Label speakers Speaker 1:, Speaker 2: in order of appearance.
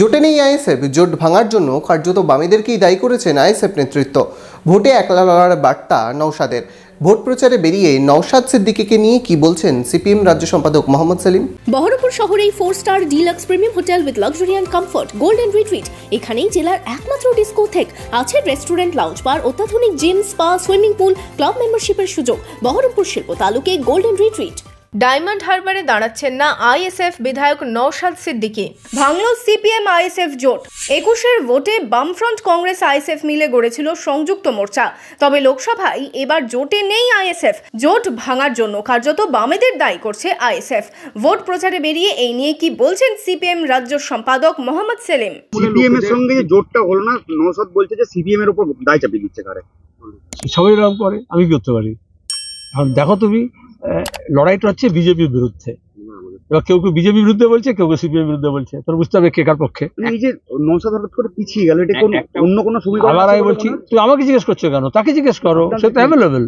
Speaker 1: জোটে নেই আইএসএফ, জোট ভাঙার জন্য কার্যত বামেদেরকেই দায়ী করেছেন আইএসএফ নেতৃত্ব। ভোটে একলা লড়ার বার্তা নওশাদের। ভোট প্রচারে বেরিয়ে নওশাদ সিদ্দিকীকে নিয়ে কি বলছেন সিপিএম রাজ্য সম্পাদক মোহাম্মদ সেলিম।
Speaker 2: বহরমপুর শহরেই 4 star deluxe premium hotel with luxury and comfort golden retreat. এখানেই জেলার একমাত্র ডিস্কোথেক, আছে রেস্টুরেন্ট, লাউঞ্জ বার, অত্যাধুনিক gym, spa, swimming pool, club মেম্বারশিপের সুযোগ। বহরমপুর শিল্প তালুকে গোল্ডেন রিট্রিট।
Speaker 3: ডায়মন্ড হারবারে দাঁড়াচ্ছেন না আইএসএফ বিধায়ক নওশাদ সিদ্দিকী। ভাঙল সিপিএম আইএসএফ জোট। 21-এর ভোটে বামফ্রন্ট কংগ্রেস আইএসএফ মিলে গড়েছিল সংযুক্ত মোর্চা। তবে লোকসভায় এবার জোটে নেই আইএসএফ। জোট ভাঙার জন্য কার্যত বামেদের দায়ী করছে আইএসএফ। ভোট প্রচারে বেরিয়ে এই নিয়ে কি বলছেন সিপিএম রাজ্য সম্পাদক মোহাম্মদ সেলিম।
Speaker 4: সিপিএম এর সঙ্গে যে জোটটা হলো না, নওশাদ বলছে যে সিপিএম এর উপর দায় চাপিয়ে দিচ্ছে কারে।
Speaker 5: সবাই এরকম করে, আমি কি করতে পারি? এখন দেখো তুমি, লড়াইটা হচ্ছে বিজেপির বিরুদ্ধে। এবার কেউ কেউ বিজেপির বিরুদ্ধে বলছে, কেউ কেউ সিপিএম বিরুদ্ধে বলছে। তোর বুঝতে হবে কে কার পক্ষে।
Speaker 4: এই যে নওশাদ হঠাৎ করে পিছিয়ে গেল, এটা কোন অন্য কোনো সুবিধা?
Speaker 5: আবার আমি বলছি, তুই আমাকে জিজ্ঞেস করছো কেন? তাকে জিজ্ঞেস করো, সে তো অ্যাভেলেবেল।